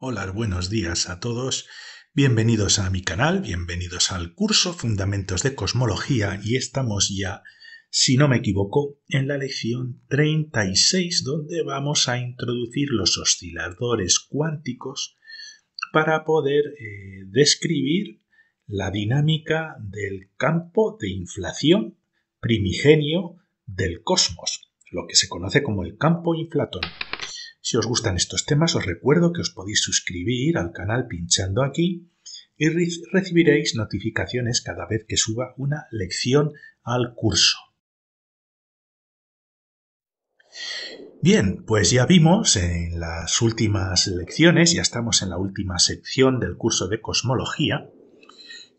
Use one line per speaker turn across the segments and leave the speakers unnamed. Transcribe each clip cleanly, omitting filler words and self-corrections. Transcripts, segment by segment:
Hola, buenos días a todos. Bienvenidos a mi canal, bienvenidos al curso Fundamentos de Cosmología y estamos ya, si no me equivoco, en la lección 36 donde vamos a introducir los osciladores cuánticos para poder describir la dinámica del campo de inflación primigenio del cosmos, lo que se conoce como el campo inflatón. Si os gustan estos temas, os recuerdo que os podéis suscribir al canal pinchando aquí y recibiréis notificaciones cada vez que suba una lección al curso. Bien, pues ya vimos en las últimas lecciones, ya estamos en la última sección del curso de cosmología,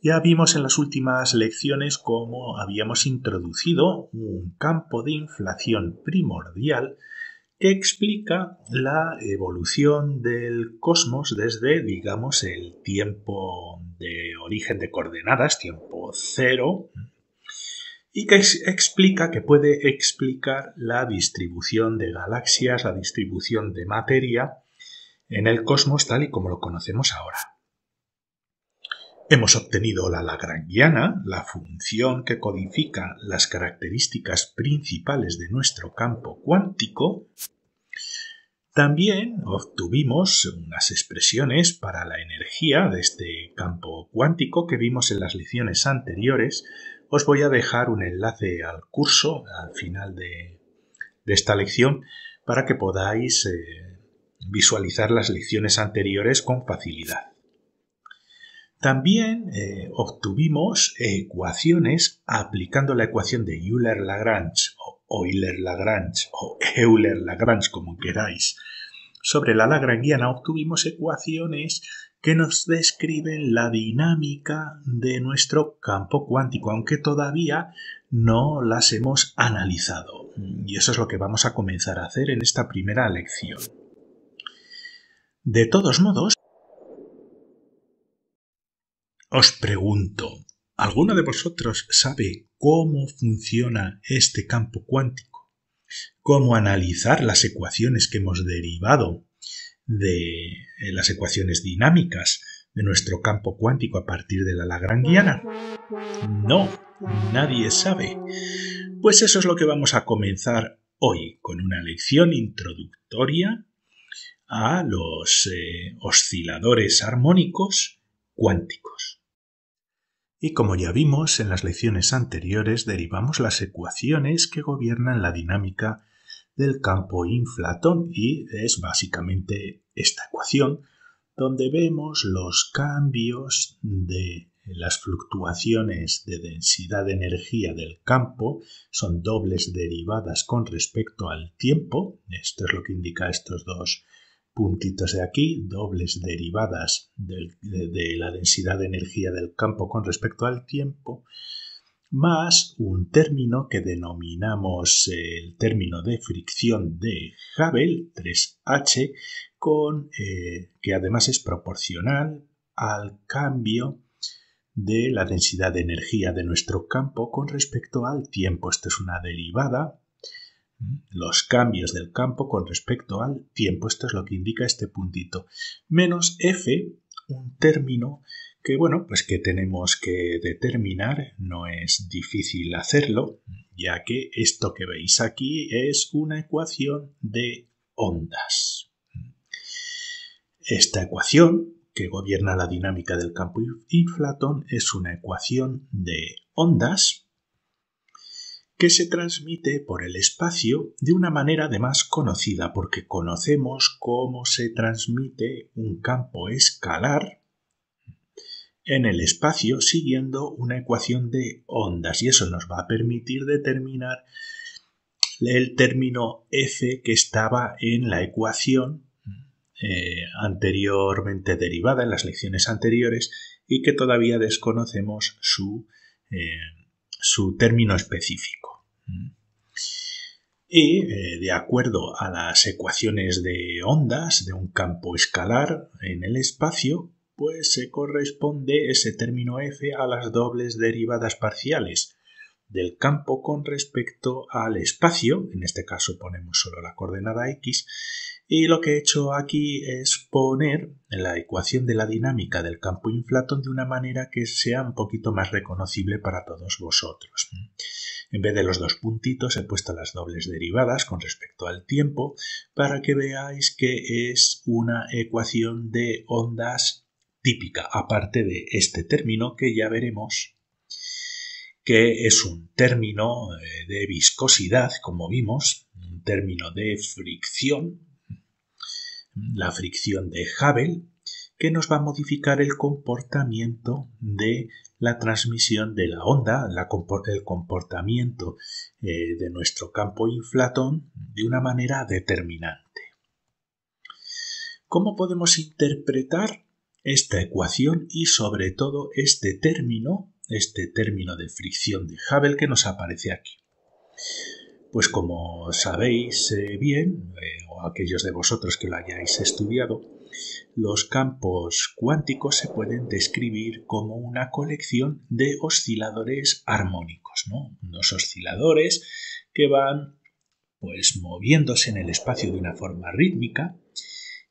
ya vimos en las últimas lecciones cómo habíamos introducido un campo de inflación primordial que explica la evolución del cosmos desde, digamos, el tiempo de origen de coordenadas, tiempo cero, y que puede explicar la distribución de galaxias, la distribución de materia en el cosmos tal y como lo conocemos ahora. Hemos obtenido la lagrangiana, la función que codifica las características principales de nuestro campo cuántico. También obtuvimos unas expresiones para la energía de este campo cuántico que vimos en las lecciones anteriores. Os voy a dejar un enlace al curso al final de esta lección para que podáis visualizar las lecciones anteriores con facilidad. También obtuvimos ecuaciones aplicando la ecuación de Euler-Lagrange o Euler-Lagrange o Euler-Lagrange, como queráis. Sobre la lagrangiana obtuvimos ecuaciones que nos describen la dinámica de nuestro campo cuántico, aunque todavía no las hemos analizado. Y eso es lo que vamos a comenzar a hacer en esta primera lección. De todos modos, os pregunto, ¿alguno de vosotros sabe cómo funciona este campo cuántico? ¿Cómo analizar las ecuaciones que hemos derivado de las ecuaciones dinámicas de nuestro campo cuántico a partir de la lagrangiana? No, nadie sabe. Pues eso es lo que vamos a comenzar hoy, con una lección introductoria a los osciladores armónicos cuánticos. Y como ya vimos en las lecciones anteriores, derivamos las ecuaciones que gobiernan la dinámica del campo inflatón y es básicamente esta ecuación donde vemos los cambios de las fluctuaciones de densidad de energía del campo, son dobles derivadas con respecto al tiempo, esto es lo que indica estos dos puntitos de aquí, dobles derivadas de la densidad de energía del campo con respecto al tiempo, más un término que denominamos el término de fricción de Hubble, 3H, que además es proporcional al cambio de la densidad de energía de nuestro campo con respecto al tiempo. Esto es una derivada. Los cambios del campo con respecto al tiempo, esto es lo que indica este puntito, menos F, un término que, pues que tenemos que determinar, no es difícil hacerlo, ya que esto que veis aquí es una ecuación de ondas. Esta ecuación, que gobierna la dinámica del campo inflatón, es una ecuación de ondas que se transmite por el espacio de una manera además conocida, porque conocemos cómo se transmite un campo escalar en el espacio siguiendo una ecuación de ondas, y eso nos va a permitir determinar el término F que estaba en la ecuación anteriormente derivada en las lecciones anteriores y que todavía desconocemos su término específico. Y de acuerdo a las ecuaciones de ondas de un campo escalar en el espacio, pues se corresponde ese término F a las dobles derivadas parciales del campo con respecto al espacio, en este caso ponemos solo la coordenada X, Y lo que he hecho aquí es poner la ecuación de la dinámica del campo inflatón de una manera que sea un poquito más reconocible para todos vosotros. En vez de los dos puntitos he puesto las dobles derivadas con respecto al tiempo para que veáis que es una ecuación de ondas típica, aparte de este término que ya veremos que es un término de viscosidad, como vimos, un término de fricción, la fricción de Hubble, que nos va a modificar el comportamiento de la transmisión de la onda, el comportamiento de nuestro campo inflatón de una manera determinante. ¿Cómo podemos interpretar esta ecuación y sobre todo este término de fricción de Hubble que nos aparece aquí? Pues como sabéis bien, o aquellos de vosotros que lo hayáis estudiado, los campos cuánticos se pueden describir como una colección de osciladores armónicos, ¿no? Unos osciladores que van pues moviéndose en el espacio de una forma rítmica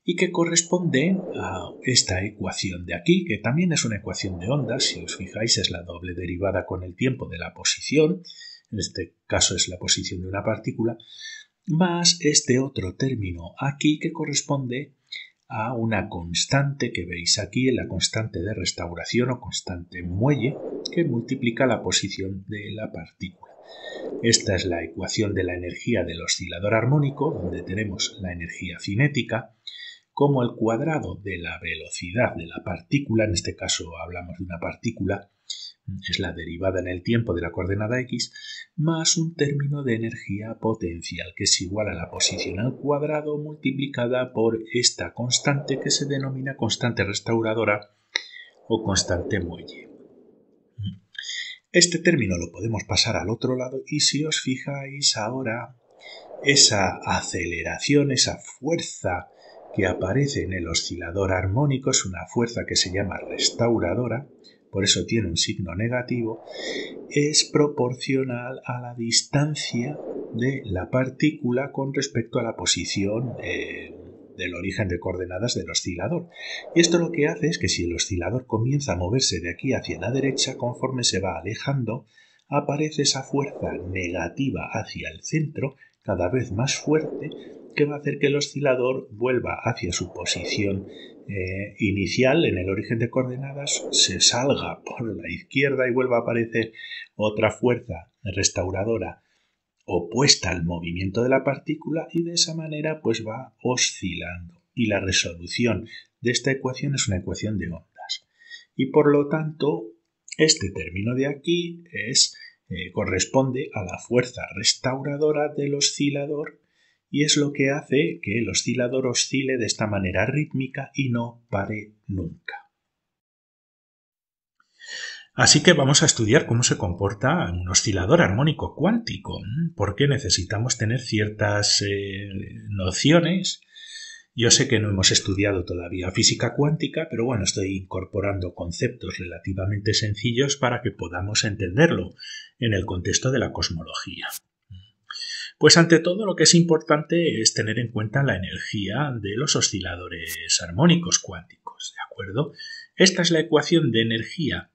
y que corresponden a esta ecuación de aquí, que también es una ecuación de ondas, si os fijáis es la doble derivada con el tiempo de la posición, en este caso es la posición de una partícula, más este otro término aquí que corresponde a una constante que veis aquí, la constante de restauración o constante muelle, que multiplica la posición de la partícula. Esta es la ecuación de la energía del oscilador armónico, donde tenemos la energía cinética como el cuadrado de la velocidad de la partícula, en este caso hablamos de una partícula, es la derivada en el tiempo de la coordenada x, más un término de energía potencial, que es igual a la posición al cuadrado multiplicada por esta constante que se denomina constante restauradora o constante muelle. Este término lo podemos pasar al otro lado y si os fijáis ahora, esa aceleración, esa fuerza que aparece en el oscilador armónico es una fuerza que se llama restauradora, por eso tiene un signo negativo, es proporcional a la distancia de la partícula con respecto a la posición del origen de coordenadas del oscilador. Y esto lo que hace es que si el oscilador comienza a moverse de aquí hacia la derecha, conforme se va alejando, aparece esa fuerza negativa hacia el centro, cada vez más fuerte, que va a hacer que el oscilador vuelva hacia su posición inicial en el origen de coordenadas, se salga por la izquierda y vuelva a aparecer otra fuerza restauradora opuesta al movimiento de la partícula y de esa manera pues va oscilando. Y la resolución de esta ecuación es una ecuación de ondas. Y por lo tanto, este término de aquí corresponde a la fuerza restauradora del oscilador y es lo que hace que el oscilador oscile de esta manera rítmica y no pare nunca. Así que vamos a estudiar cómo se comporta un oscilador armónico cuántico, porque necesitamos tener ciertas nociones. Yo sé que no hemos estudiado todavía física cuántica, pero bueno, estoy incorporando conceptos relativamente sencillos para que podamos entenderlo en el contexto de la cosmología. Pues ante todo lo que es importante es tener en cuenta la energía de los osciladores armónicos cuánticos, ¿de acuerdo? Esta es la ecuación de energía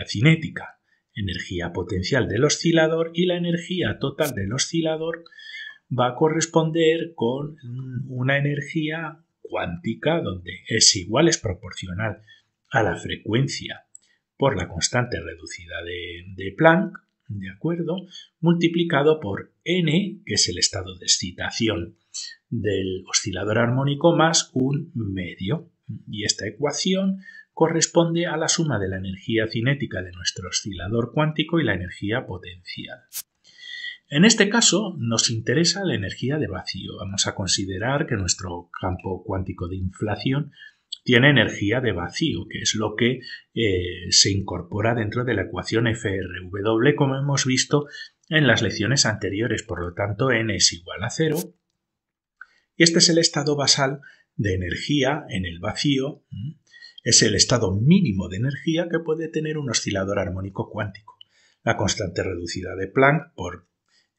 cinética, energía potencial del oscilador y la energía total del oscilador va a corresponder con una energía cuántica donde es igual, es proporcional a la frecuencia por la constante reducida de Planck, ¿de acuerdo? Multiplicado por n, que es el estado de excitación del oscilador armónico, más un medio. Y esta ecuación corresponde a la suma de la energía cinética de nuestro oscilador cuántico y la energía potencial. En este caso nos interesa la energía de vacío. Vamos a considerar que nuestro campo cuántico de inflación tiene energía de vacío, que es lo que se incorpora dentro de la ecuación FRW, como hemos visto en las lecciones anteriores. Por lo tanto, n es igual a 0. Y este es el estado basal de energía en el vacío. Es el estado mínimo de energía que puede tener un oscilador armónico cuántico. La constante reducida de Planck por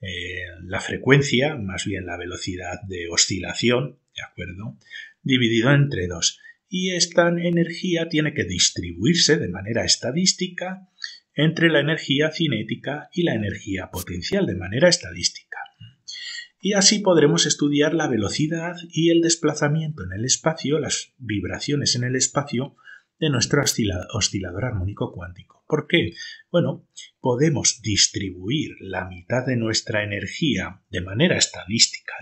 la frecuencia, más bien la velocidad de oscilación, ¿de acuerdo?, dividido entre 2. Y esta energía tiene que distribuirse de manera estadística entre la energía cinética y la energía potencial, de manera estadística. Y así podremos estudiar la velocidad y el desplazamiento en el espacio, las vibraciones en el espacio de nuestro oscilador armónico cuántico. ¿Por qué? Bueno, podemos distribuir la mitad de nuestra energía de manera estadística.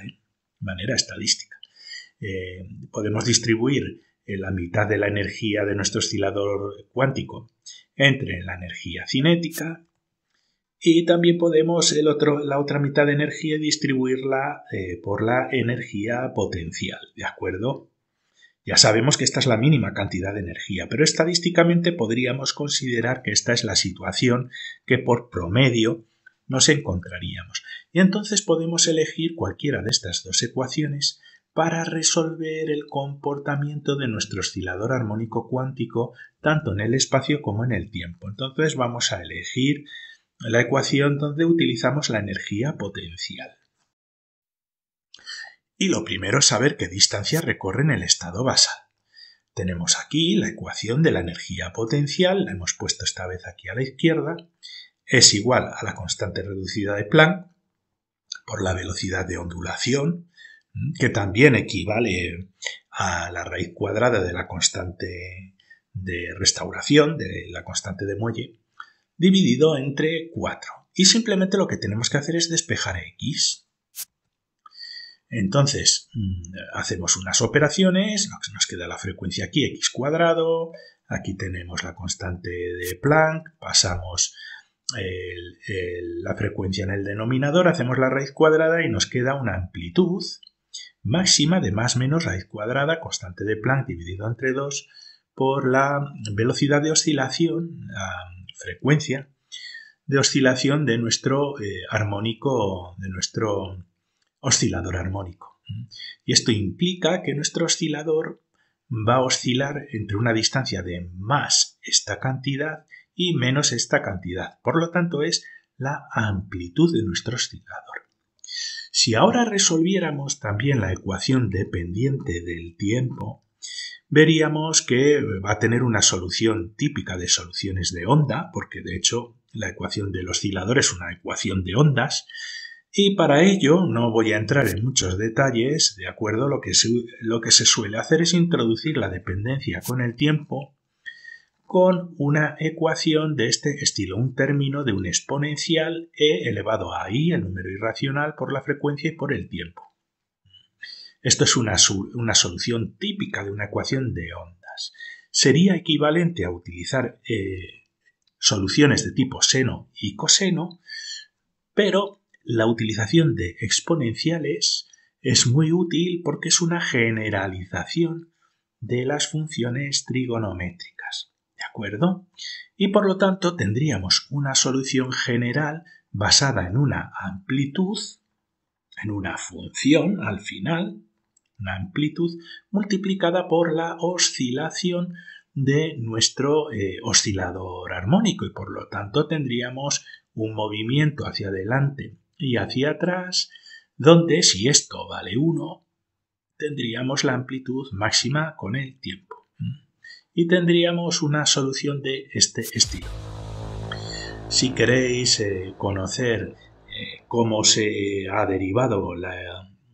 Podemos distribuir la mitad de la energía de nuestro oscilador cuántico entre la energía cinética y también podemos la otra mitad de energía distribuirla por la energía potencial, ¿de acuerdo? Ya sabemos que esta es la mínima cantidad de energía, pero estadísticamente podríamos considerar que esta es la situación que por promedio nos encontraríamos. Y entonces podemos elegir cualquiera de estas dos ecuaciones para resolver el comportamiento de nuestro oscilador armónico cuántico tanto en el espacio como en el tiempo. Entonces vamos a elegir la ecuación donde utilizamos la energía potencial. Y lo primero es saber qué distancia recorre en el estado basal. Tenemos aquí la ecuación de la energía potencial, la hemos puesto esta vez aquí a la izquierda, es igual a la constante reducida de Planck por la velocidad de ondulación, que también equivale a la raíz cuadrada de la constante de restauración, de la constante de muelle, dividido entre 4. Y simplemente lo que tenemos que hacer es despejar x. Entonces, hacemos unas operaciones, nos queda la frecuencia aquí, x cuadrado, aquí tenemos la constante de Planck, pasamos la frecuencia en el denominador, hacemos la raíz cuadrada y nos queda una amplitud máxima de más menos raíz cuadrada, constante de Planck dividido entre 2, por la velocidad de oscilación, la frecuencia de oscilación de nuestro oscilador armónico. Y esto implica que nuestro oscilador va a oscilar entre una distancia de más esta cantidad y menos esta cantidad. Por lo tanto, es la amplitud de nuestro oscilador. Si ahora resolviéramos también la ecuación dependiente del tiempo, veríamos que va a tener una solución típica de soluciones de onda, porque de hecho la ecuación del oscilador es una ecuación de ondas, y para ello no voy a entrar en muchos detalles, ¿de acuerdo? Lo que se suele hacer es introducir la dependencia con el tiempo con una ecuación de este estilo, un término de un exponencial e elevado a i, el número irracional, por la frecuencia y por el tiempo. Esto es una solución típica de una ecuación de ondas. Sería equivalente a utilizar soluciones de tipo seno y coseno, pero la utilización de exponenciales es muy útil porque es una generalización de las funciones trigonométricas, ¿de acuerdo? Y por lo tanto tendríamos una solución general basada en una amplitud, en una función al final, una amplitud multiplicada por la oscilación de nuestro oscilador armónico y por lo tanto tendríamos un movimiento hacia adelante y hacia atrás donde si esto vale 1 tendríamos la amplitud máxima con el tiempo y tendríamos una solución de este estilo. Si queréis conocer cómo se ha derivado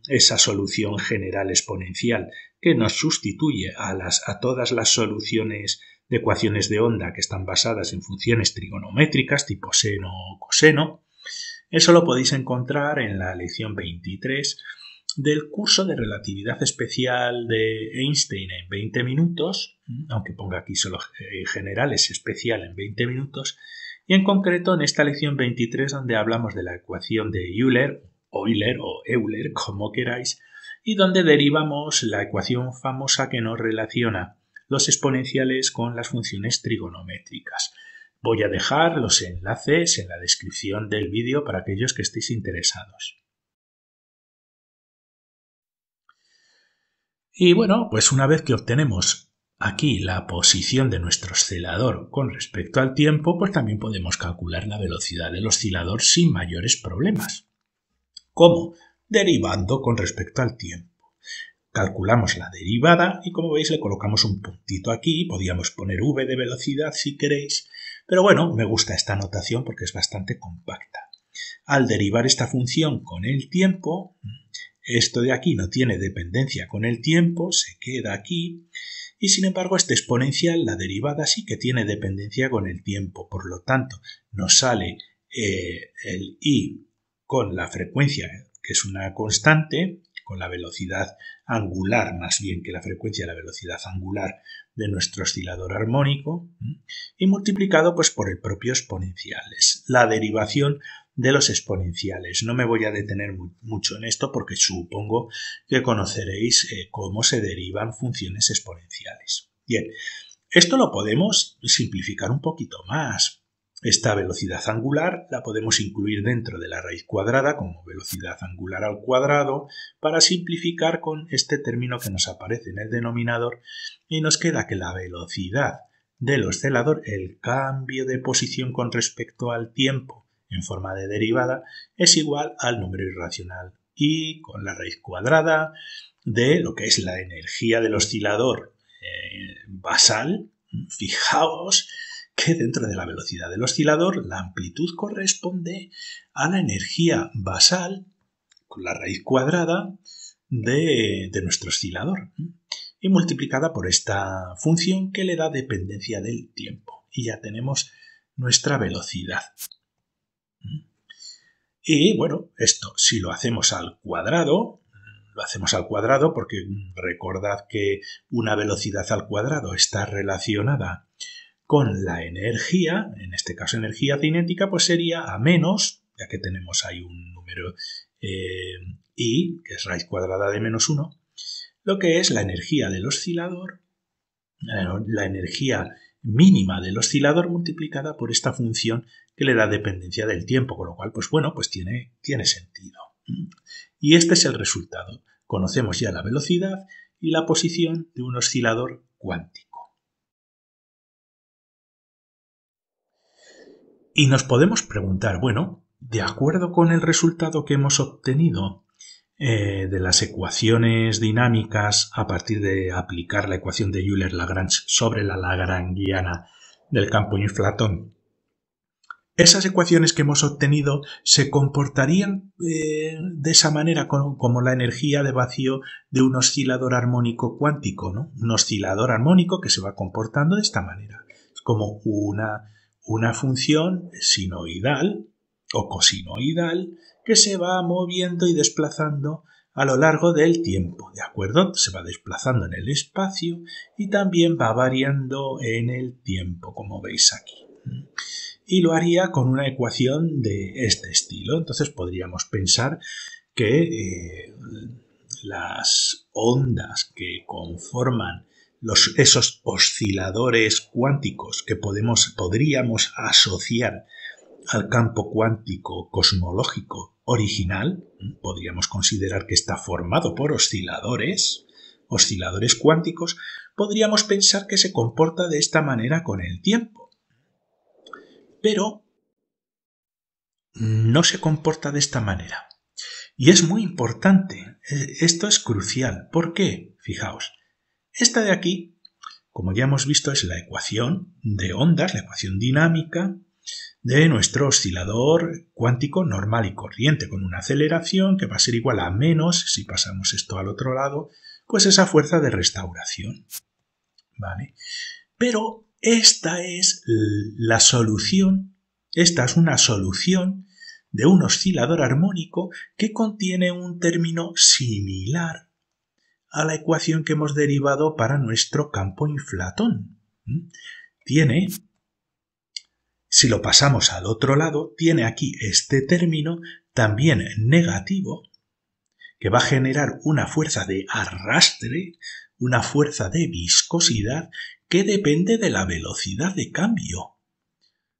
esa solución general exponencial que nos sustituye a todas las soluciones de ecuaciones de onda que están basadas en funciones trigonométricas tipo seno o coseno, eso lo podéis encontrar en la lección 23 del curso de relatividad especial de Einstein en 20 minutos, aunque ponga aquí solo general, es especial en 20 minutos, y en concreto en esta lección 23 donde hablamos de la ecuación de Euler o Euler, como queráis, y donde derivamos la ecuación famosa que nos relaciona los exponenciales con las funciones trigonométricas. Voy a dejar los enlaces en la descripción del vídeo para aquellos que estéis interesados. Y bueno, pues una vez que obtenemos aquí la posición de nuestro oscilador con respecto al tiempo, pues también podemos calcular la velocidad del oscilador sin mayores problemas. ¿Cómo? Derivando con respecto al tiempo. Calculamos la derivada y, como veis, le colocamos un puntito aquí. Podríamos poner v de velocidad si queréis, pero bueno, me gusta esta notación porque es bastante compacta. Al derivar esta función con el tiempo, esto de aquí no tiene dependencia con el tiempo, se queda aquí, y sin embargo este exponencial, la derivada, sí que tiene dependencia con el tiempo. Por lo tanto, nos sale el i con la frecuencia, que es una constante, con la velocidad angular más bien que la frecuencia, la velocidad angular de nuestro oscilador armónico, y multiplicado pues por el propio exponencial. Es la derivación de los exponenciales. No me voy a detener mucho en esto porque supongo que conoceréis cómo se derivan funciones exponenciales. Bien, esto lo podemos simplificar un poquito más. Esta velocidad angular la podemos incluir dentro de la raíz cuadrada como velocidad angular al cuadrado para simplificar con este término que nos aparece en el denominador, y nos queda que la velocidad del oscilador, el cambio de posición con respecto al tiempo en forma de derivada, es igual al número irracional y con la raíz cuadrada de lo que es la energía del oscilador basal. Fijaos que dentro de la velocidad del oscilador la amplitud corresponde a la energía basal con la raíz cuadrada de nuestro oscilador y multiplicada por esta función que le da dependencia del tiempo. Y ya tenemos nuestra velocidad. Y bueno, esto si lo hacemos al cuadrado porque recordad que una velocidad al cuadrado está relacionada con la energía, en este caso energía cinética, pues sería a menos, ya que tenemos ahí un número i, que es raíz cuadrada de menos 1, lo que es la energía del oscilador, la energía mínima del oscilador multiplicada por esta función que le da dependencia del tiempo, con lo cual, pues bueno, pues tiene sentido. Y este es el resultado. Conocemos ya la velocidad y la posición de un oscilador cuántico. Y nos podemos preguntar, bueno, de acuerdo con el resultado que hemos obtenido de las ecuaciones dinámicas a partir de aplicar la ecuación de Euler-Lagrange sobre la lagrangiana del campo inflatón, ¿esas ecuaciones que hemos obtenido se comportarían de esa manera como la energía de vacío de un oscilador armónico cuántico, ¿no? Un oscilador armónico que se va comportando de esta manera. Es como una función sinoidal o cosinoidal que se va moviendo y desplazando a lo largo del tiempo, ¿de acuerdo? Se va desplazando en el espacio y también va variando en el tiempo, como veis aquí. Y lo haría con una ecuación de este estilo. Entonces podríamos pensar que las ondas que conforman esos osciladores cuánticos que podríamos asociar al campo cuántico cosmológico original, podríamos considerar que está formado por osciladores cuánticos, podríamos pensar que se comporta de esta manera con el tiempo. Pero no se comporta de esta manera. Y es muy importante, esto es crucial. ¿Por qué? Fijaos, esta de aquí, como ya hemos visto, es la ecuación de ondas, la ecuación dinámica de nuestro oscilador cuántico normal y corriente, con una aceleración que va a ser igual a menos, si pasamos esto al otro lado, pues esa fuerza de restauración. ¿Vale? Pero esta es la solución, esta es una solución de un oscilador armónico que contiene un término similar a la ecuación que hemos derivado para nuestro campo inflatón. Tiene, si lo pasamos al otro lado, tiene aquí este término también negativo que va a generar una fuerza de arrastre, una fuerza de viscosidad que depende de la velocidad de cambio,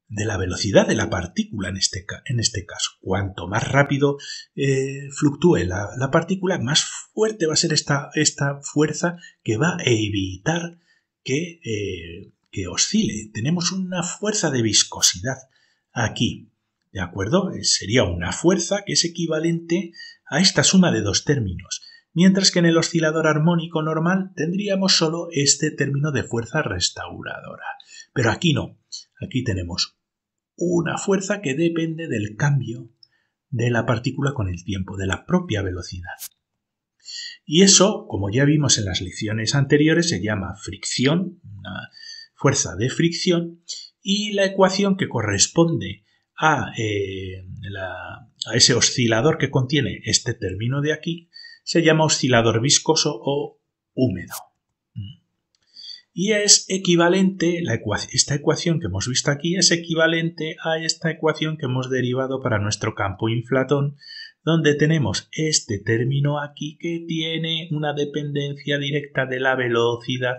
de la velocidad de la partícula en este caso. Cuanto más rápido fluctúe la partícula, más fuerte va a ser esta fuerza que va a evitar que oscile. Tenemos una fuerza de viscosidad aquí. ¿De acuerdo? Sería una fuerza que es equivalente a esta suma de dos términos, mientras que en el oscilador armónico normal tendríamos solo este término de fuerza restauradora. Pero aquí no, aquí tenemos una fuerza que depende del cambio de la partícula con el tiempo, de la propia velocidad. Y eso, como ya vimos en las lecciones anteriores, se llama fricción, una fuerza de fricción, y la ecuación que corresponde a ese oscilador que contiene este término de aquí se llama oscilador viscoso o húmedo. Y es equivalente, esta ecuación que hemos visto aquí es equivalente a esta ecuación que hemos derivado para nuestro campo inflatón, donde tenemos este término aquí que tiene una dependencia directa de la velocidad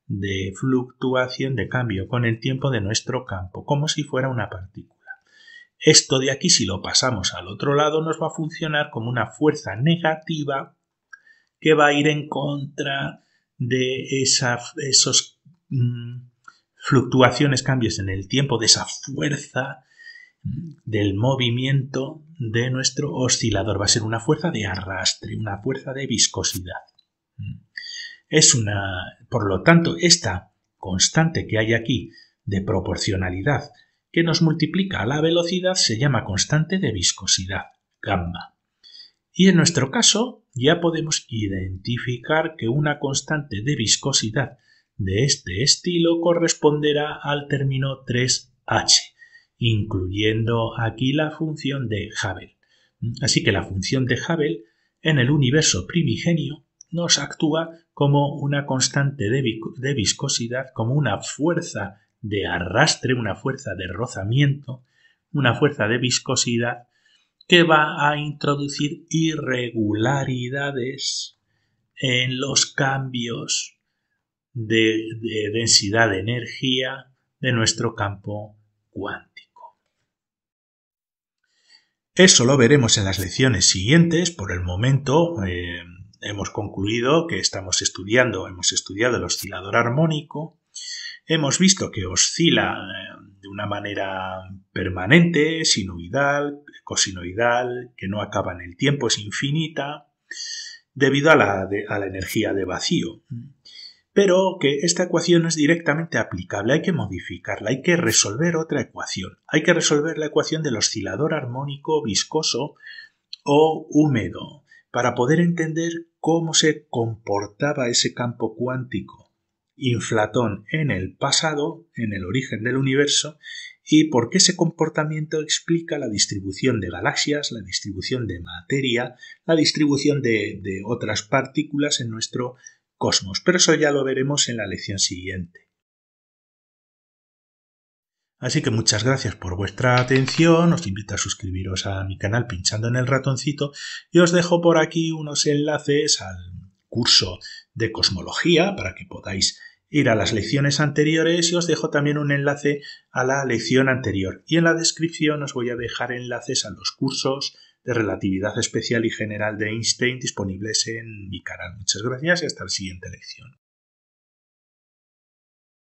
de fluctuación de cambio con el tiempo de nuestro campo, como si fuera una partícula. Esto de aquí, si lo pasamos al otro lado, nos va a funcionar como una fuerza negativa que va a ir en contra de esos fluctuaciones, cambios en el tiempo, de esa fuerza del movimiento de nuestro oscilador. Va a ser una fuerza de arrastre, una fuerza de viscosidad. Por lo tanto, esta constante que hay aquí de proporcionalidad que nos multiplica la velocidad se llama constante de viscosidad, gamma. Y en nuestro caso ya podemos identificar que una constante de viscosidad de este estilo corresponderá al término 3h, incluyendo aquí la función de Hubble. Así que la función de Hubble en el universo primigenio nos actúa como una constante de viscosidad, como una fuerza de arrastre, una fuerza de rozamiento, una fuerza de viscosidad que va a introducir irregularidades en los cambios de densidad de energía de nuestro campo cuántico. Eso lo veremos en las lecciones siguientes. Por el momento hemos concluido que hemos estudiado el oscilador armónico. Hemos visto que oscila de una manera permanente, sinoidal, cosinoidal, que no acaba en el tiempo, es infinita, debido a la energía de vacío. Pero que esta ecuación no es directamente aplicable, hay que modificarla, hay que resolver otra ecuación. Hay que resolver la ecuación del oscilador armónico viscoso o húmedo, para poder entender cómo se comportaba ese campo cuántico inflatón en el pasado, en el origen del universo, y por qué ese comportamiento explica la distribución de galaxias, la distribución de materia, la distribución de otras partículas en nuestro cosmos. Pero eso ya lo veremos en la lección siguiente. Así que muchas gracias por vuestra atención, os invito a suscribiros a mi canal pinchando en el ratoncito y os dejo por aquí unos enlaces al curso de cosmología para que podáis ir a las lecciones anteriores y os dejo también un enlace a la lección anterior. Y en la descripción os voy a dejar enlaces a los cursos de relatividad especial y general de Einstein disponibles en mi canal. Muchas gracias y hasta la siguiente lección.